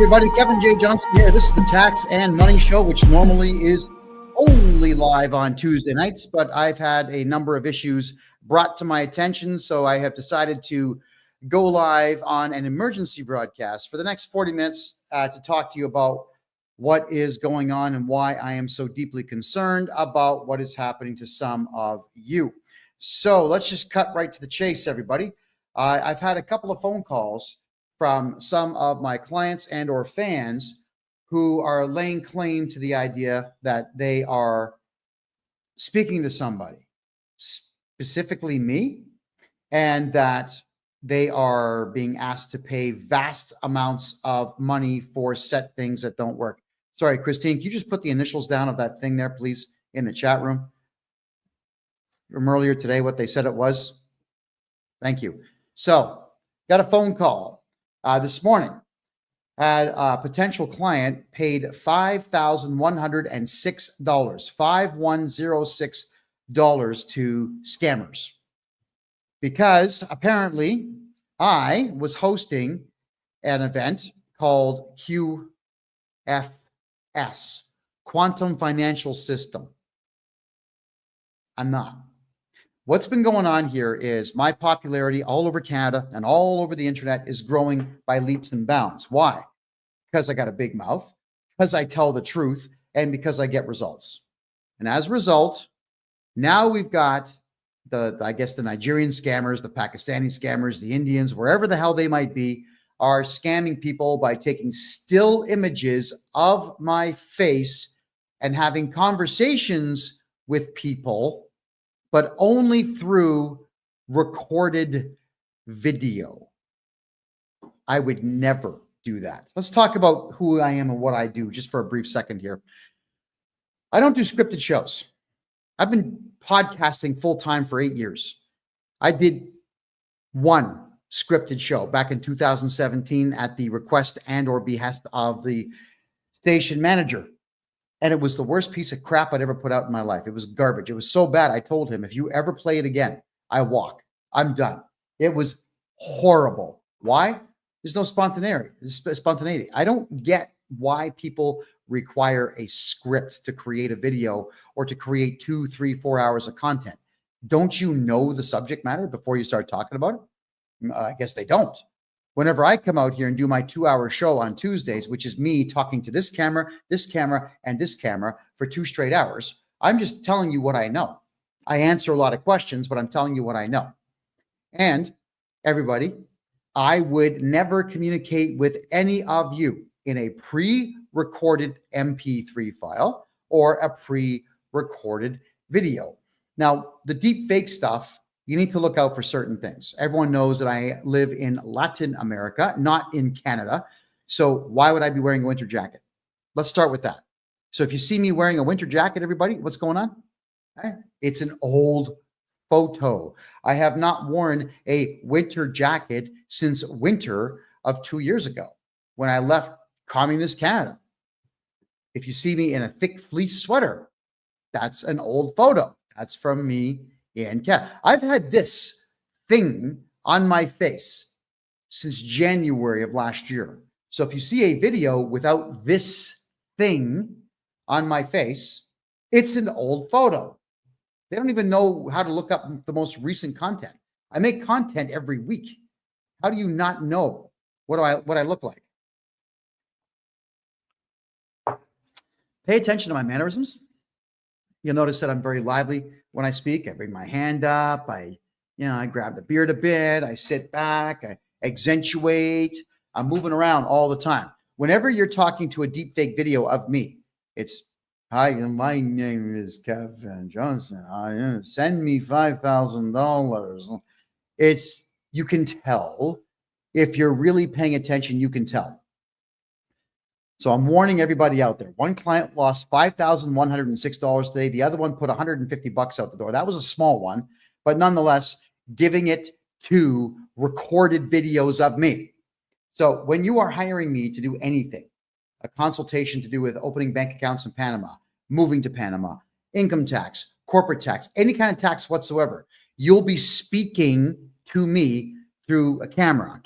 everybody. Kevin J. Johnston here. This is the Tax and Money Show, which normally is only live on Tuesday nights, but I've had a number of issues brought to my attention, so I have decided to go live on an emergency broadcast for the next 40 minutes to talk to you about what is going on and why I am so deeply concerned about what is happening to some of you. So let's just cut right to the chase, everybody. I've had a couple of phone calls from some of my clients and or fans who are laying claim to the idea that they are speaking to somebody, specifically me, and that they are being asked to pay vast amounts of money for set things that don't work. Sorry, Christine, can you just put the initials down of that thing there, please, in the chat room from earlier today, what they said it was? Thank you. So got a phone call this morning. Had a potential client paid $5,106, $5,106 to scammers, because apparently I was hosting an event called QFS, Quantum Financial System. I'm not. What's been going on here is my popularity all over Canada and all over the internet is growing by leaps and bounds. Why? Because I got a big mouth, because I tell the truth, and because I get results. And as a result, now we've got the Nigerian scammers, the Pakistani scammers, the Indians, wherever the hell they might be, are scamming people by taking still images of my face and having conversations with people, but only through recorded video. I would never do that. Let's talk about who I am and what I do just for a brief second here. I don't do scripted shows. I've been podcasting full-time for 8 years. I did one scripted show back in 2017 at the request and or behest of the station manager. And it was the worst piece of crap I'd ever put out in my life. It was garbage. It was so bad. I told him, if you ever play it again, I walk. I'm done. It was horrible. Why? There's no spontaneity. I don't get why people require a script to create a video or to create 2, 3, 4 hours of content. Don't you know the subject matter before you start talking about it? I guess they don't. Whenever I come out here and do my 2-hour show on Tuesdays, which is me talking to this camera, and this camera for 2 straight hours, I'm just telling you what I know. I answer a lot of questions, but I'm telling you what I know. And everybody, I would never communicate with any of you in a pre-recorded MP3 file or a pre-recorded video. Now, the deep fake stuff, you need to look out for certain things. Everyone knows that I live in Latin America, not in Canada. So why would I be wearing a winter jacket? Let's start with that. So if you see me wearing a winter jacket, everybody, what's going on? It's an old photo. I have not worn a winter jacket since winter of 2 years ago when I left communist Canada. If you see me in a thick fleece sweater, that's an old photo. That's from me in Canada. I've had this thing on my face since January of last year. So if you see a video without this thing on my face, it's an old photo. They don't even know how to look up the most recent content. I make content every week. How do you not know what I look like? Pay attention to my mannerisms. You'll notice that I'm very lively when I speak. I bring my hand up. I grab the beard a bit. I sit back. I accentuate. I'm moving around all the time. Whenever you're talking to a deep fake video of me, it's, hi, my name is Kevin Johnston. Send me $5,000. You can tell. If you're really paying attention, you can tell. So I'm warning everybody out there. One client lost $5,106 today. The other one put $150 out the door. That was a small one, but nonetheless, giving it to recorded videos of me. So when you are hiring me to do anything, a consultation to do with opening bank accounts in Panama, moving to Panama, income tax, corporate tax, any kind of tax whatsoever, you'll be speaking to me through a camera,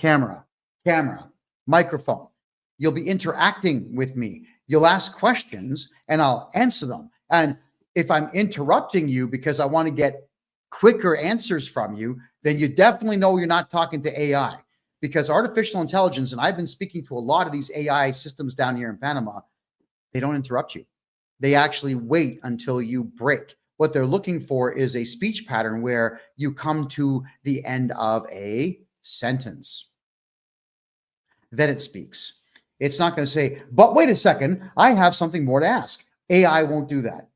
microphone. You'll be interacting with me. You'll ask questions and I'll answer them. And if I'm interrupting you because I want to get quicker answers from you, then you definitely know you're not talking to AI, because artificial intelligence, and I've been speaking to a lot of these AI systems down here in Panama, they don't interrupt you. They actually wait until you break. What they're looking for is a speech pattern where you come to the end of a sentence. Then it speaks. It's not going to say, but wait a second, I have something more to ask. AI won't do that.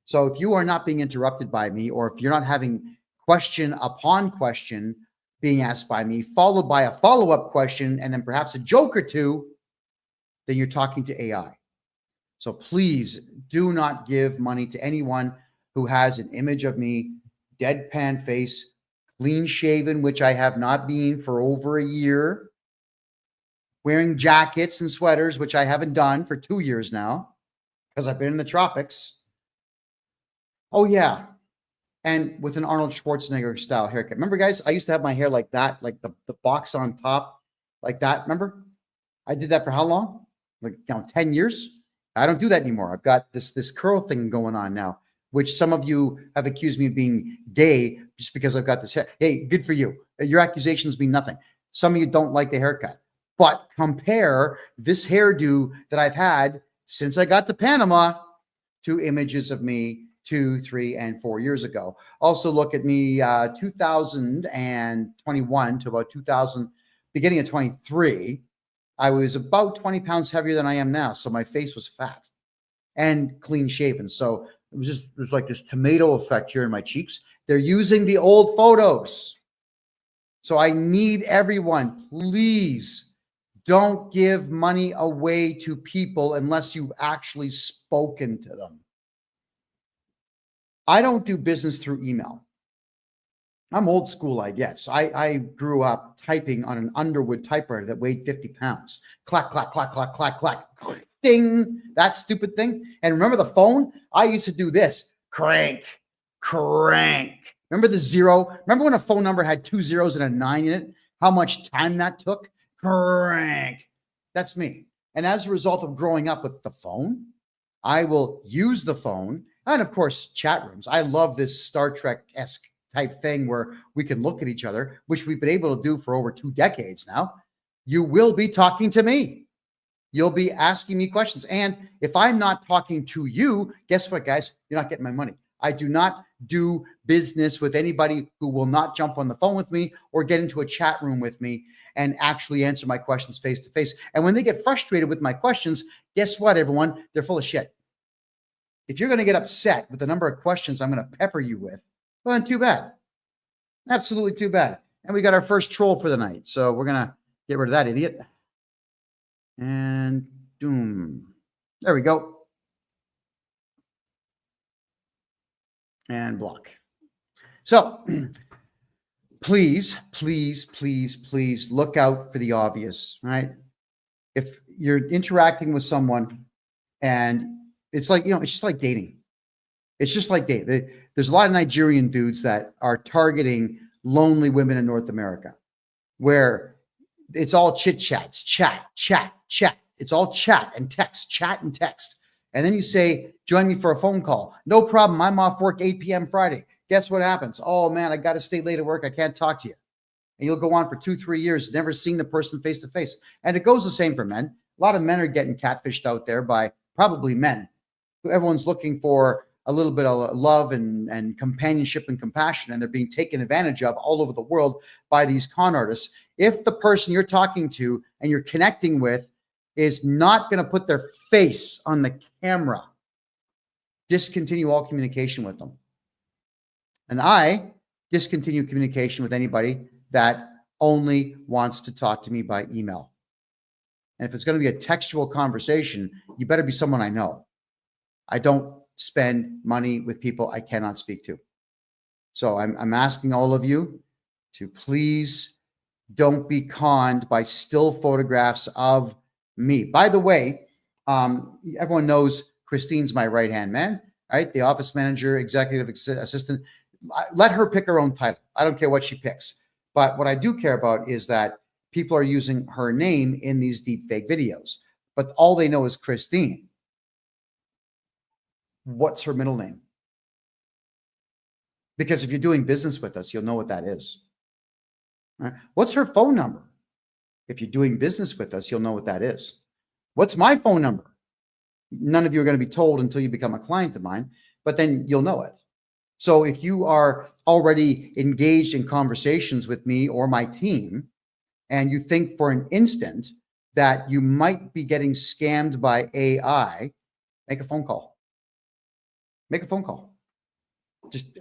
So if you are not being interrupted by me, or if you're not having question upon question being asked by me, followed by a follow-up question, and then perhaps a joke or two, then you're talking to AI. So please do not give money to anyone who has an image of me, deadpan face, clean shaven, which I have not been for over a year, wearing jackets and sweaters, which I haven't done for 2 years now because I've been in the tropics. Oh, yeah. And with an Arnold Schwarzenegger style haircut. Remember, guys, I used to have my hair like that, like the box on top, like that. Remember? I did that for how long? Like 10 years? I don't do that anymore. I've got this curl thing going on now, which some of you have accused me of being gay just because I've got this hair. Hey, good for you. Your accusations mean nothing. Some of you don't like the haircut. But compare this hairdo that I've had since I got to Panama to images of me 2, 3, and 4 years ago. Also look at me 2021 to about beginning of 23. I was about 20 pounds heavier than I am now. So my face was fat and clean shaven. So there's like this tomato effect here in my cheeks. They're using the old photos. So I need everyone, please don't give money away to people unless you've actually spoken to them. I don't do business through email. I'm old school, I guess. I grew up typing on an Underwood typewriter that weighed 50 pounds. Clack, clack, clack, clack, clack, clack, ding, that stupid thing. And remember the phone? I used to do this. Crank, crank. Remember the zero? Remember when a phone number had 2 zeros and a 9 in it? How much time that took? Crank. That's me. And as a result of growing up with the phone, I will use the phone. And of course, chat rooms. I love this Star Trek-esque type thing where we can look at each other, which we've been able to do for over 2 decades now. You will be talking to me. You'll be asking me questions. And if I'm not talking to you, guess what, guys? You're not getting my money. I do not do business with anybody who will not jump on the phone with me or get into a chat room with me and actually answer my questions face to face. And when they get frustrated with my questions, guess what, everyone? They're full of shit. If you're going to get upset with the number of questions I'm going to pepper you with, well, then too bad. Absolutely too bad. And we got our first troll for the night. So we're going to get rid of that idiot. And doom. There we go. And block. So please, please, please, please look out for the obvious, right? If you're interacting with someone and it's like, it's just like dating. It's just like dating. There's a lot of Nigerian dudes that are targeting lonely women in North America where it's all chit chats, chat. It's all chat and text. And then you say, join me for a phone call. No problem. I'm off work 8 p.m. Friday. Guess what happens? Oh man, I got to stay late at work. I can't talk to you. And you'll go on for 2-3 years, never seeing the person face to face. And it goes the same for men. A lot of men are getting catfished out there by probably men. Everyone's looking for a little bit of love and companionship and compassion, and they're being taken advantage of all over the world by these con artists. If the person you're talking to and you're connecting with is not going to put their face on the camera, discontinue all communication with them. And I discontinue communication with anybody that only wants to talk to me by email. And if it's going to be a textual conversation, you better be someone I know. I don't spend money with people I cannot speak to. So I'm asking all of you to please don't be conned by still photographs of me. By the way, everyone knows Christine's my right-hand man, right? The office manager, executive assistant. Let her pick her own title. I don't care what she picks. But what I do care about is that people are using her name in these deep fake videos, but all they know is Christine. What's her middle name? Because if you're doing business with us, you'll know what that is. Right? What's her phone number? If you're doing business with us, you'll know what that is. What's my phone number? None of you are going to be told until you become a client of mine, but then you'll know it. So if you are already engaged in conversations with me or my team, and you think for an instant that you might be getting scammed by AI, make a phone call. Make a phone call.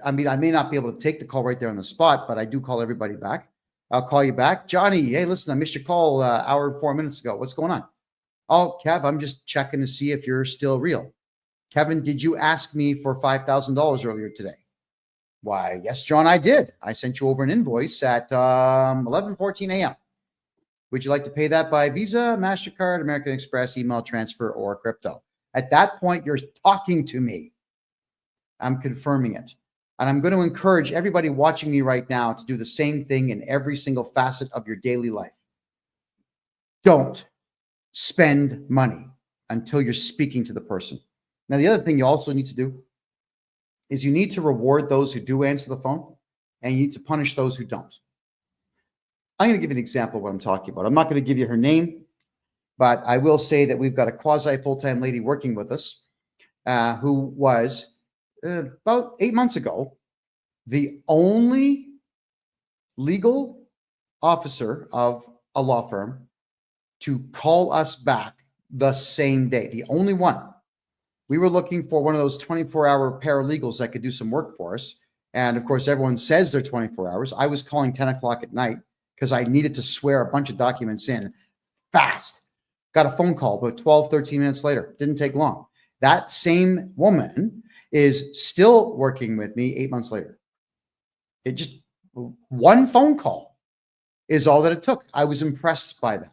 I may not be able to take the call right there on the spot, but I do call everybody back. I'll call you back. Johnny, hey, listen, I missed your call hour and 4 minutes ago. What's going on? Oh, Kev, I'm just checking to see if you're still real. Kevin, did you ask me for $5,000 earlier today? Why, yes, John, I did. I sent you over an invoice at 11:14 a.m. Would you like to pay that by Visa, MasterCard, American Express, email transfer, or crypto? At that point, you're talking to me. I'm confirming it. And I'm going to encourage everybody watching me right now to do the same thing in every single facet of your daily life. Don't spend money until you're speaking to the person. Now, the other thing you also need to do is you need to reward those who do answer the phone, and you need to punish those who don't. I'm going to give you an example of what I'm talking about. I'm not going to give you her name, but I will say that we've got a quasi full-time lady working with us who was about 8 months ago the only legal officer of a law firm to call us back the same day. The only one. We were looking for one of those 24-hour paralegals that could do some work for us. And of course, everyone says they're 24 hours. I was calling 10 o'clock at night because I needed to swear a bunch of documents in fast. Got a phone call about 12, 13 minutes later. Didn't take long. That same woman is still working with me 8 months later. It just, one phone call is all that it took. I was impressed by that.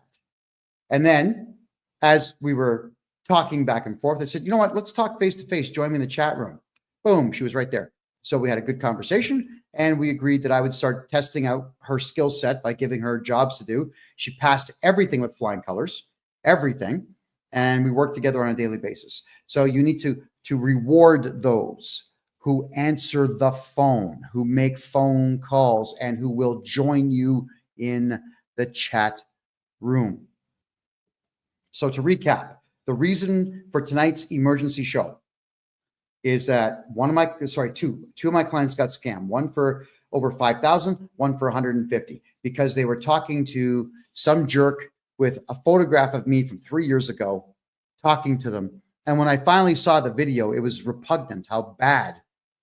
And then as we were talking back and forth, I said, you know what, let's talk face to face. Join me in the chat room. Boom, she was right there. So we had a good conversation, and we agreed that I would start testing out her skill set by giving her jobs to do. She passed everything with flying colors, everything. And we work together on a daily basis. So you need to reward those who answer the phone, who make phone calls, and who will join you in the chat room. So to recap, the reason for tonight's emergency show is that two of my clients got scammed. One for over 5,000, one for 150, because they were talking to some jerk with a photograph of me from 3 years ago, talking to them. And when I finally saw the video, it was repugnant how bad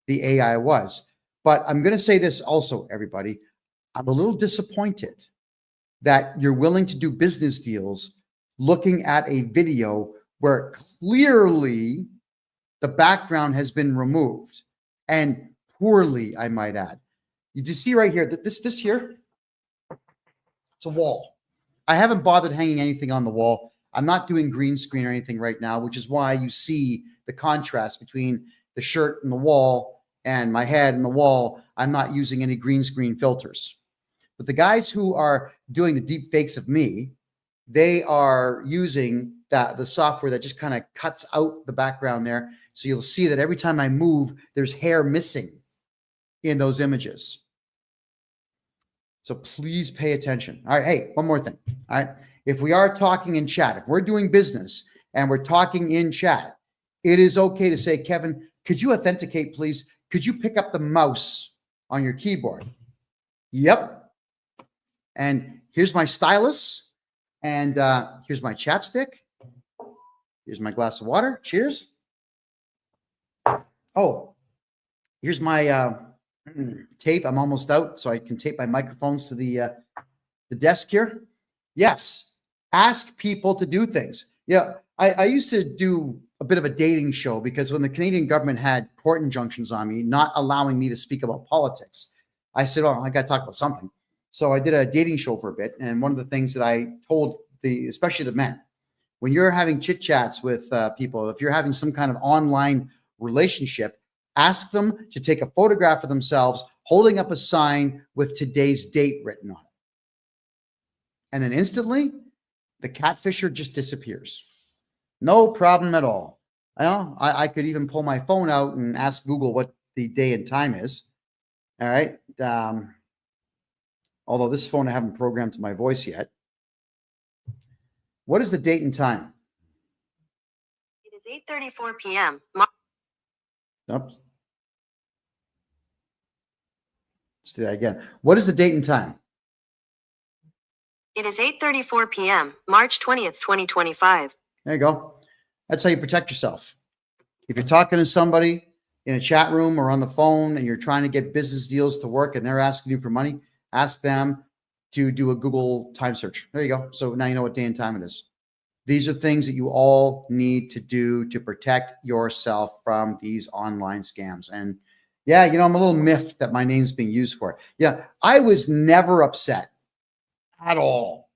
the AI was. But I'm going to say this also, everybody. I'm a little disappointed that you're willing to do business deals looking at a video where clearly the background has been removed, and poorly, I might add. You just see right here that this here, it's a wall. I haven't bothered hanging anything on the wall. I'm not doing green screen or anything right now, which is why you see the contrast between the shirt and the wall and my head and the wall. I'm not using any green screen filters. But the guys who are doing the deep fakes of me, they are using the software that just kind of cuts out the background there. So you'll see that every time I move, there's hair missing in those images. So please pay attention. All right. Hey, one more thing. All right. If we are talking in chat, if we're doing business and we're talking in chat, it is okay to say, Kevin, could you authenticate, please? Could you pick up the mouse on your keyboard? Yep. And here's my stylus. And here's my chapstick. Here's my glass of water. Cheers. Oh, here's my tape. I'm almost out, so I can tape my microphones to the desk here. Yes, ask people to do things. Yeah, I used to do a bit of a dating show because when the Canadian government had court injunctions on me, not allowing me to speak about politics, I said, oh, I got to talk about something. So I did a dating show for a bit. And one of the things that I told especially the men, when you're having chit chats with people, if you're having some kind of online relationship, ask them to take a photograph of themselves holding up a sign with today's date written on it. And then instantly, the catfisher just disappears. No problem at all. I could even pull my phone out and ask Google what the day and time is. All right. Although this phone I haven't programmed to my voice yet. What is the date and time? It is 8:34 p.m. Oops. Let's do that again. What is the date and time? It is 8:34 p.m., March 20th, 2025. There you go. That's how you protect yourself. If you're talking to somebody in a chat room or on the phone and you're trying to get business deals to work and they're asking you for money, ask them to do a Google time search. There you go. So now you know what day and time it is. These are things that you all need to do to protect yourself from these online scams. And yeah, you know, I'm a little miffed that my name's being used for it. Yeah, I was never upset at all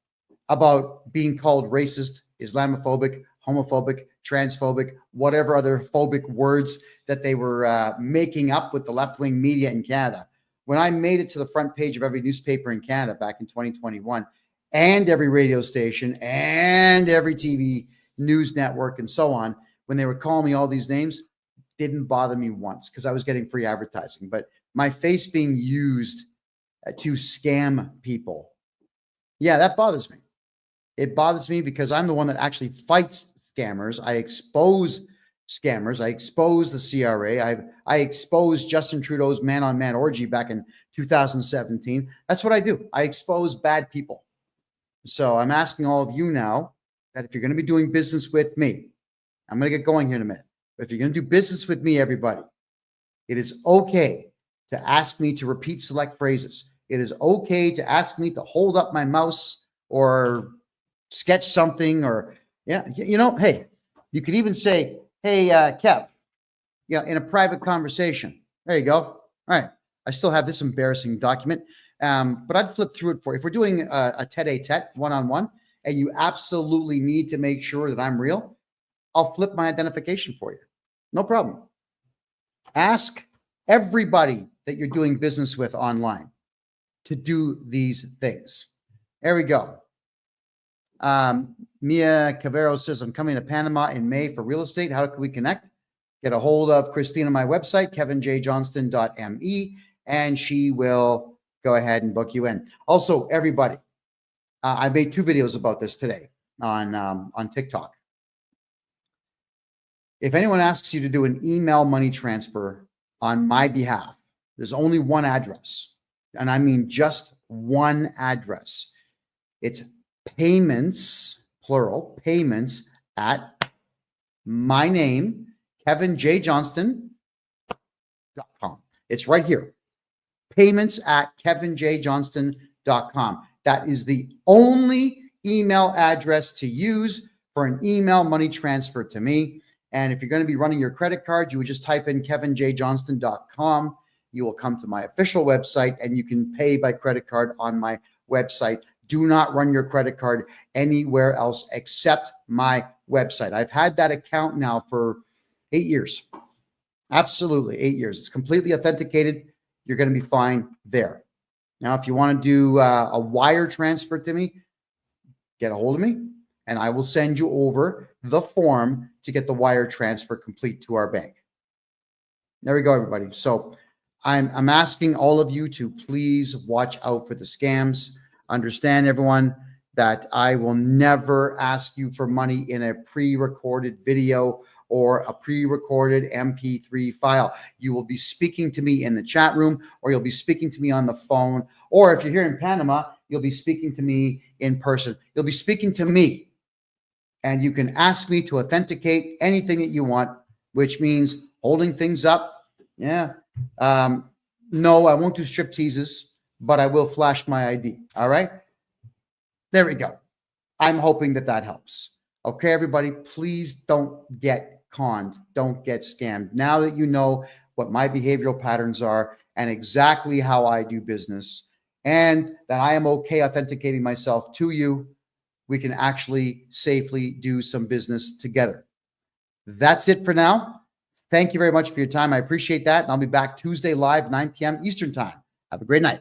about being called racist, Islamophobic, homophobic, transphobic, whatever other phobic words that they were making up with the left-wing media in Canada. When I made it to the front page of every newspaper in Canada back in 2021, and every radio station and every TV news network and so on, when they were calling me all these names, didn't bother me once because I was getting free advertising. But my face being used to scam people, yeah, that bothers me. It bothers me because I'm the one that actually fights scammers. I expose scammers. I expose the CRA. I exposed Justin Trudeau's man-on-man orgy back in 2017. That's what I do. I expose bad people. So I'm asking all of you now that if you're going to be doing business with me, I'm going to get going here in a minute. But if you're going to do business with me, everybody, it is okay to ask me to repeat select phrases. It is okay to ask me to hold up my mouse or sketch something or, yeah, you know, hey, you could even say, hey, Kev, yeah, in a private conversation. There you go. All right. I still have this embarrassing document, but I'd flip through it for you. If we're doing a tete-a-tete, one-on-one, and you absolutely need to make sure that I'm real, I'll flip my identification for you. No problem. Ask everybody that you're doing business with online to do these things. There we go. Mia Cavero says, I'm coming to Panama in May for real estate. How can we connect? Get a hold of Christine on my website, kevinjjohnston.me, and she will go ahead and book you in. Also, everybody, I made 2 videos about this today on TikTok. If anyone asks you to do an email money transfer on my behalf, there's only one address, and I mean just one address. It's payments, plural, payments at my name, kevinjjohnston.com. It's right here. Payments at kevinjjohnston.com. That is the only email address to use for an email money transfer to me. And if you're going to be running your credit card, you would just type in kevinjjohnston.com. You will come to my official website and you can pay by credit card on my website. Do not run your credit card anywhere else except my website. I've had that account now for 8 years. Absolutely 8 years. It's completely authenticated. You're going to be fine there. Now, if you want to do a wire transfer to me, get a hold of me and I will send you over the form to get the wire transfer complete to our bank. There we go, everybody. So I'm asking all of you to please watch out for the scams. Understand, everyone, that I will never ask you for money in a pre-recorded video or a pre-recorded MP3 file. You will be speaking to me in the chat room, or you'll be speaking to me on the phone, or if you're here in Panama, you'll be speaking to me in person. You'll be speaking to me, and you can ask me to authenticate anything that you want, which means holding things up. Yeah. No, I won't do strip teases, but I will flash my ID. All right. There we go. I'm hoping that that helps. Okay, everybody, please don't get conned. Don't get scammed. Now that you know what my behavioral patterns are and exactly how I do business, and that I am okay authenticating myself to you, we can actually safely do some business together. That's it for now. Thank you very much for your time. I appreciate that. And I'll be back Tuesday live, 9 p.m. Eastern time. Have a great night.